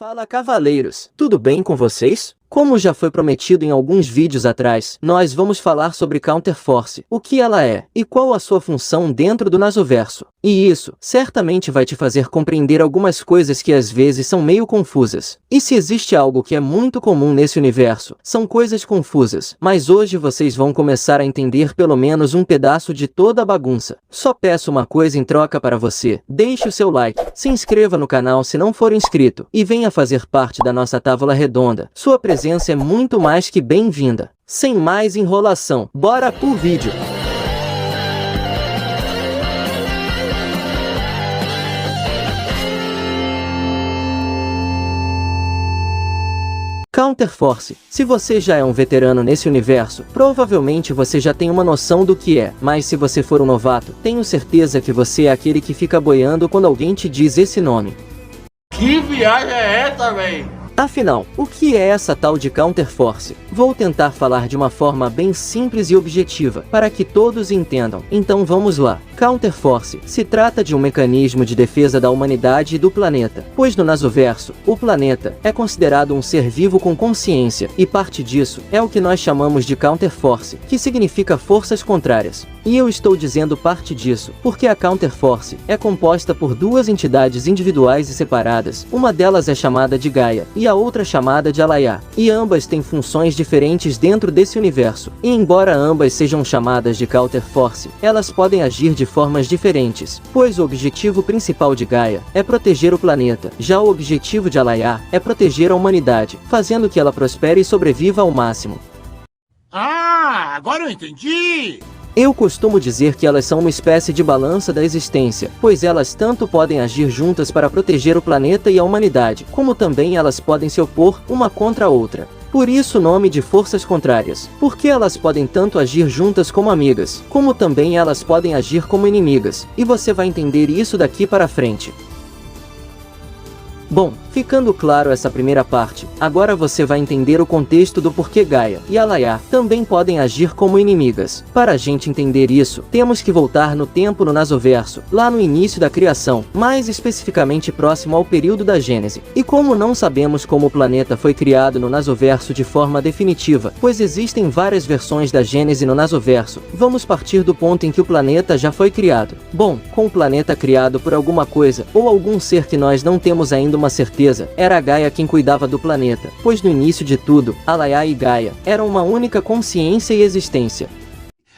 Fala, cavaleiros! Tudo bem com vocês? Como já foi prometido em alguns vídeos atrás, nós vamos falar sobre Counterforce, o que ela é, e qual a sua função dentro do Nasoverso. E isso, certamente vai te fazer compreender algumas coisas que às vezes são meio confusas. E se existe algo que é muito comum nesse universo, são coisas confusas. Mas hoje vocês vão começar a entender pelo menos um pedaço de toda a bagunça. Só peço uma coisa em troca para você: deixe o seu like, se inscreva no canal se não for inscrito, e venha fazer parte da nossa tábua redonda. Sua presença é muito mais que bem-vinda. Sem mais enrolação, bora pro vídeo! Counterforce. Se você já é um veterano nesse universo, provavelmente você já tem uma noção do que é, mas se você for um novato, tenho certeza que você é aquele que fica boiando quando alguém te diz esse nome. Que viagem é essa, véi? Afinal, o que é essa tal de Counterforce? Vou tentar falar de uma forma bem simples e objetiva, para que todos entendam. Então vamos lá. Counterforce se trata de um mecanismo de defesa da humanidade e do planeta, pois no Nasoverso, o planeta é considerado um ser vivo com consciência, e parte disso é o que nós chamamos de Counterforce, que significa forças contrárias. E eu estou dizendo parte disso, porque a Counterforce é composta por duas entidades individuais e separadas, uma delas é chamada de Gaia, e a outra chamada de Alaya, e ambas têm funções diferentes dentro desse universo. E embora ambas sejam chamadas de Counterforce, elas podem agir de formas diferentes, pois o objetivo principal de Gaia é proteger o planeta, já o objetivo de Alaya é proteger a humanidade, fazendo que ela prospere e sobreviva ao máximo. Ah, agora eu entendi! Eu costumo dizer que elas são uma espécie de balança da existência, pois elas tanto podem agir juntas para proteger o planeta e a humanidade, como também elas podem se opor uma contra a outra. Por isso o nome de forças contrárias, porque elas podem tanto agir juntas como amigas, como também elas podem agir como inimigas, e você vai entender isso daqui para frente. Bom, ficando claro essa primeira parte, agora você vai entender o contexto do porquê Gaia e Alaya também podem agir como inimigas. Para a gente entender isso, temos que voltar no tempo no Nasoverso, lá no início da criação, mais especificamente próximo ao período da Gênese. E como não sabemos como o planeta foi criado no Nasoverso de forma definitiva, pois existem várias versões da Gênese no Nasoverso, vamos partir do ponto em que o planeta já foi criado. Bom, com o planeta criado por alguma coisa, ou algum ser que nós não temos ainda uma certeza, era a Gaia quem cuidava do planeta, pois no início de tudo, Alaya e Gaia eram uma única consciência e existência.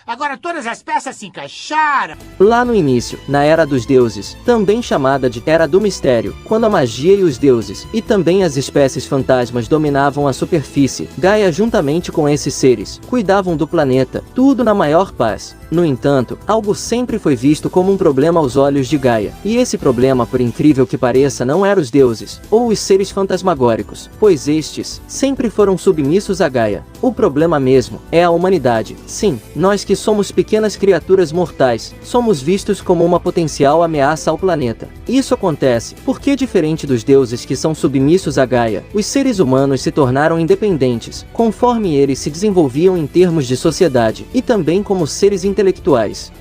Agora todas as peças se encaixaram! Lá no início, na Era dos Deuses, também chamada de Era do Mistério, quando a magia e os deuses, e também as espécies fantasmas dominavam a superfície, Gaia juntamente com esses seres, cuidavam do planeta, tudo na maior paz. No entanto, algo sempre foi visto como um problema aos olhos de Gaia, e esse problema, por incrível que pareça, não era os deuses, ou os seres fantasmagóricos, pois estes sempre foram submissos a Gaia. O problema mesmo é a humanidade. Sim, nós que somos pequenas criaturas mortais, somos vistos como uma potencial ameaça ao planeta. Isso acontece porque, diferente dos deuses que são submissos a Gaia, os seres humanos se tornaram independentes, conforme eles se desenvolviam em termos de sociedade, e também como seres intelectuais.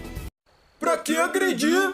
Pra que agredir?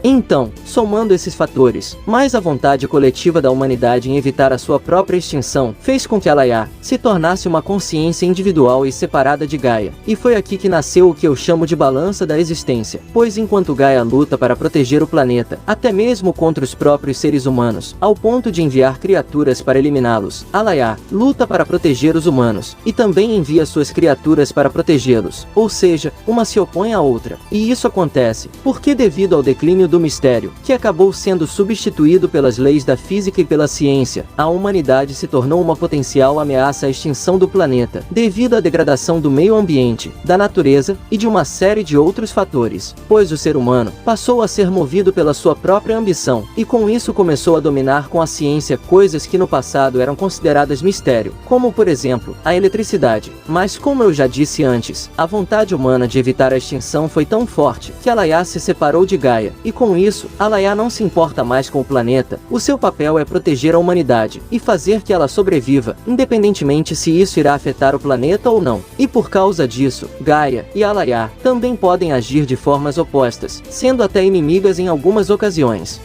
Então, somando esses fatores, mais a vontade coletiva da humanidade em evitar a sua própria extinção, fez com que Alaya se tornasse uma consciência individual e separada de Gaia. E foi aqui que nasceu o que eu chamo de balança da existência, pois enquanto Gaia luta para proteger o planeta, até mesmo contra os próprios seres humanos, ao ponto de enviar criaturas para eliminá-los, Alaya luta para proteger os humanos, e também envia suas criaturas para protegê-los, ou seja, uma se opõe à outra. E isso acontece porque, devido ao declínio do mistério, que acabou sendo substituído pelas leis da física e pela ciência, a humanidade se tornou uma potencial ameaça à extinção do planeta, devido à degradação do meio ambiente, da natureza e de uma série de outros fatores, pois o ser humano passou a ser movido pela sua própria ambição, e com isso começou a dominar com a ciência coisas que no passado eram consideradas mistério, como por exemplo, a eletricidade. Mas como eu já disse antes, a vontade humana de evitar a extinção foi tão forte que Alaya se separou de Gaia, e com isso, Alaya não se importa mais com o planeta, o seu papel é proteger a humanidade, e fazer que ela sobreviva, independentemente se isso irá afetar o planeta ou não. E por causa disso, Gaia e Alaya também podem agir de formas opostas, sendo até inimigas em algumas ocasiões.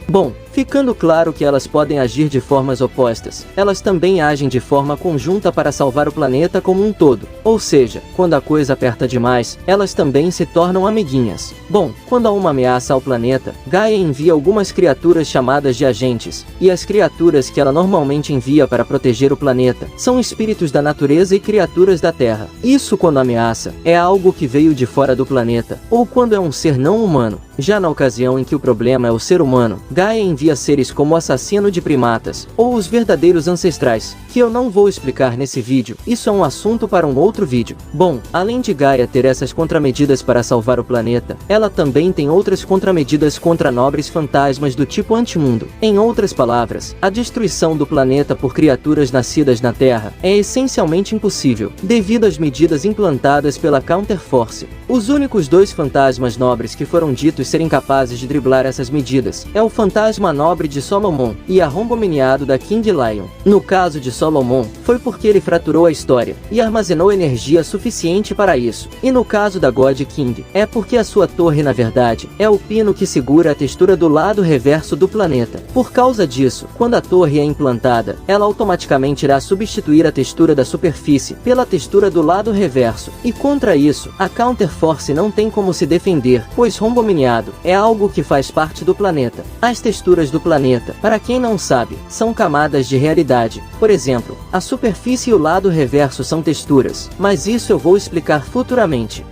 Bom, ficando claro que elas podem agir de formas opostas. Elas também agem de forma conjunta para salvar o planeta como um todo. Ou seja, quando a coisa aperta demais, elas também se tornam amiguinhas. Bom, quando há uma ameaça ao planeta, Gaia envia algumas criaturas chamadas de agentes, e as criaturas que ela normalmente envia para proteger o planeta são espíritos da natureza e criaturas da Terra. Isso quando a ameaça é algo que veio de fora do planeta, ou quando é um ser não humano. Já na ocasião em que o problema é o ser humano, Gaia envia seres como o assassino de primatas, ou os verdadeiros ancestrais, que eu não vou explicar nesse vídeo, isso é um assunto para um outro vídeo. Bom, além de Gaia ter essas contramedidas para salvar o planeta, ela também tem outras contramedidas contra nobres fantasmas do tipo antimundo. Em outras palavras, a destruição do planeta por criaturas nascidas na Terra é essencialmente impossível, devido às medidas implantadas pela Counterforce. Os únicos dois fantasmas nobres que foram ditos serem capazes de driblar essas medidas é o fantasma nobre de Solomon e arrombominiado da King Lion. No caso de Solomon, foi porque ele fraturou a história e armazenou energia suficiente para isso. E no caso da God King, é porque a sua torre na verdade é o pino que segura a textura do lado reverso do planeta. Por causa disso, quando a torre é implantada, ela automaticamente irá substituir a textura da superfície pela textura do lado reverso. E contra isso, a Counterforce não tem como se defender, pois rombominiado é algo que faz parte do planeta. As texturas do planeta, para quem não sabe, são camadas de realidade. Por exemplo, a superfície e o lado reverso são texturas, mas isso eu vou explicar futuramente.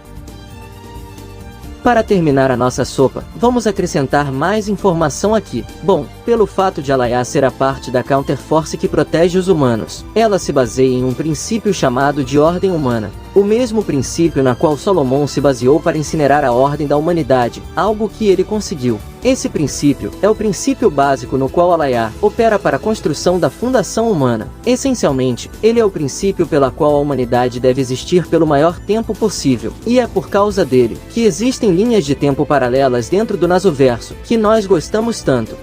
Para terminar a nossa sopa, vamos acrescentar mais informação aqui. Bom, pelo fato de Alaya ser a parte da Counterforce que protege os humanos, ela se baseia em um princípio chamado de ordem humana. O mesmo princípio na qual Solomon se baseou para incinerar a ordem da humanidade, algo que ele conseguiu. Esse princípio é o princípio básico no qual Alaya opera para a construção da fundação humana. Essencialmente, ele é o princípio pela qual a humanidade deve existir pelo maior tempo possível. E é por causa dele que existem linhas de tempo paralelas dentro do Nasoverso, que nós gostamos tanto.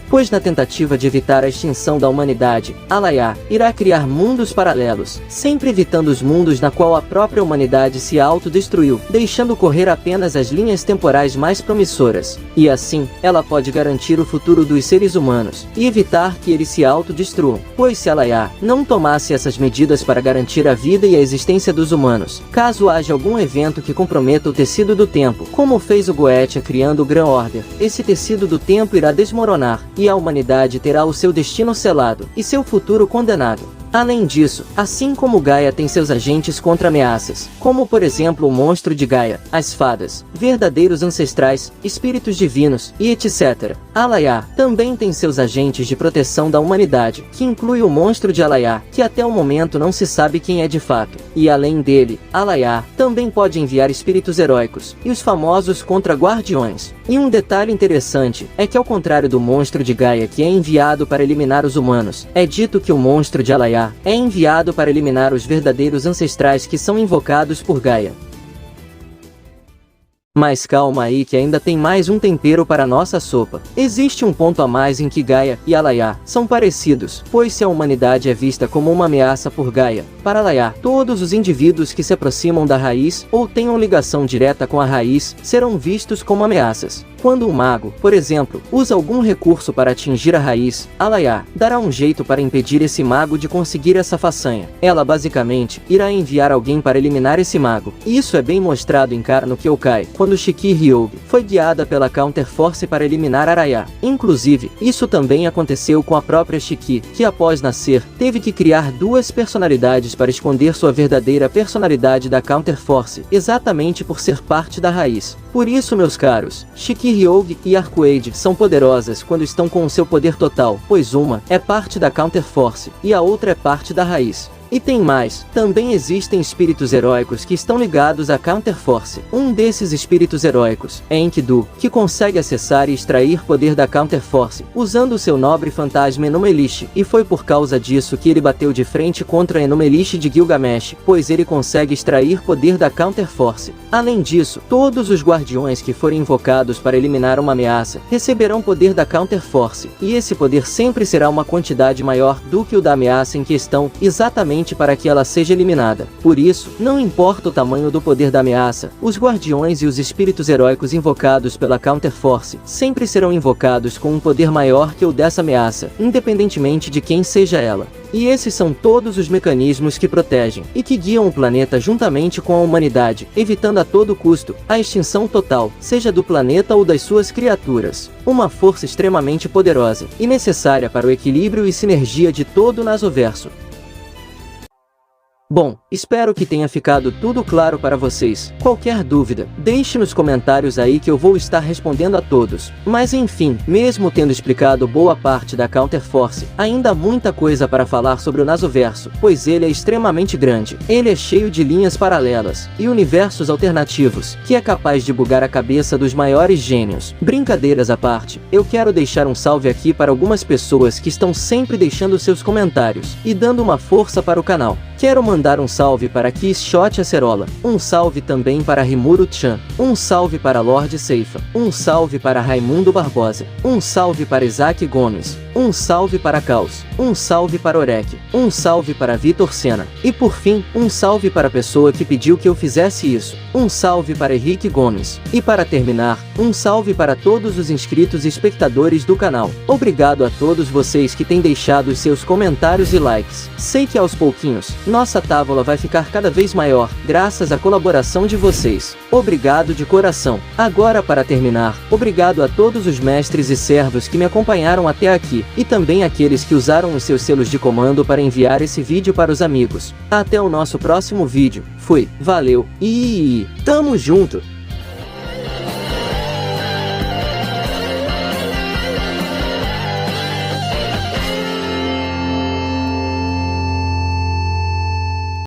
Pois na tentativa de evitar a extinção da humanidade, Alaya irá criar mundos paralelos, sempre evitando os mundos na qual a própria humanidade se autodestruiu, deixando correr apenas as linhas temporais mais promissoras. E assim, ela pode garantir o futuro dos seres humanos, e evitar que eles se autodestruam. Pois se Alaya não tomasse essas medidas para garantir a vida e a existência dos humanos, caso haja algum evento que comprometa o tecido do tempo, como fez o Goetia criando o Grand Order, esse tecido do tempo irá desmoronar, e a humanidade terá o seu destino selado, e seu futuro condenado. Além disso, assim como Gaia tem seus agentes contra ameaças, como por exemplo o monstro de Gaia, as fadas, verdadeiros ancestrais, espíritos divinos, e etc., Alaya também tem seus agentes de proteção da humanidade, que inclui o monstro de Alaya, que até o momento não se sabe quem é de fato. E além dele, Alaya também pode enviar espíritos heróicos, e os famosos contra-guardiões. E um detalhe interessante, é que ao contrário do monstro de Gaia que é enviado para eliminar os humanos, é dito que o monstro de Alaya é enviado para eliminar os verdadeiros ancestrais que são invocados por Gaia. Mas calma aí que ainda tem mais um tempero para nossa sopa. Existe um ponto a mais em que Gaia e Alaya são parecidos, pois se a humanidade é vista como uma ameaça por Gaia, para Alaya, todos os indivíduos que se aproximam da raiz ou tenham ligação direta com a raiz serão vistos como ameaças. Quando um mago, por exemplo, usa algum recurso para atingir a raiz, Alaya dará um jeito para impedir esse mago de conseguir essa façanha. Ela basicamente irá enviar alguém para eliminar esse mago. E isso é bem mostrado em Karno Kyokai, quando Shiki Hyuga foi guiada pela Counterforce para eliminar Araya. Inclusive, isso também aconteceu com a própria Shiki, que após nascer, teve que criar duas personalidades para esconder sua verdadeira personalidade da Counterforce, exatamente por ser parte da raiz. Por isso, meus caros, Shiki Hyuga e Arcueide são poderosas quando estão com o seu poder total, pois uma é parte da Counterforce e a outra é parte da raiz. E tem mais, também existem espíritos heróicos que estão ligados à Counterforce. Um desses espíritos heróicos é Enkidu, que consegue acessar e extrair poder da Counterforce, usando o seu nobre fantasma Enuma-Elish, e foi por causa disso que ele bateu de frente contra Enuma-Elish de Gilgamesh, pois ele consegue extrair poder da Counterforce. Além disso, todos os guardiões que forem invocados para eliminar uma ameaça, receberão poder da Counterforce, e esse poder sempre será uma quantidade maior do que o da ameaça em questão, exatamente justamente para que ela seja eliminada. Por isso, não importa o tamanho do poder da ameaça, os guardiões e os espíritos heróicos invocados pela Counterforce sempre serão invocados com um poder maior que o dessa ameaça, independentemente de quem seja ela. E esses são todos os mecanismos que protegem e que guiam o planeta juntamente com a humanidade, evitando a todo custo a extinção total, seja do planeta ou das suas criaturas. Uma força extremamente poderosa e necessária para o equilíbrio e sinergia de todo o Nasoverso. Bom, espero que tenha ficado tudo claro para vocês. Qualquer dúvida, deixe nos comentários aí que eu vou estar respondendo a todos. Mas enfim, mesmo tendo explicado boa parte da Counterforce, ainda há muita coisa para falar sobre o Nasoverso, pois ele é extremamente grande. Ele é cheio de linhas paralelas e universos alternativos, que é capaz de bugar a cabeça dos maiores gênios. Brincadeiras à parte, eu quero deixar um salve aqui para algumas pessoas que estão sempre deixando seus comentários e dando uma força para o canal. Quero mandar um salve para Quixote Acerola, um salve também para Rimuru-chan, um salve para Lorde Seifa, um salve para Raimundo Barbosa, um salve para Isaac Gomes, um salve para Caos, um salve para Orek, um salve para Vitor Sena, e por fim, um salve para a pessoa que pediu que eu fizesse isso, um salve para Henrique Gomes, e para terminar, um salve para todos os inscritos e espectadores do canal. Obrigado a todos vocês que têm deixado os seus comentários e likes. Sei que aos pouquinhos, nossa tábua vai ficar cada vez maior, graças à colaboração de vocês. Obrigado de coração. Agora, para terminar, obrigado a todos os mestres e servos que me acompanharam até aqui, e também aqueles que usaram os seus selos de comando para enviar esse vídeo para os amigos. Até o nosso próximo vídeo. Fui, valeu, e tamo junto!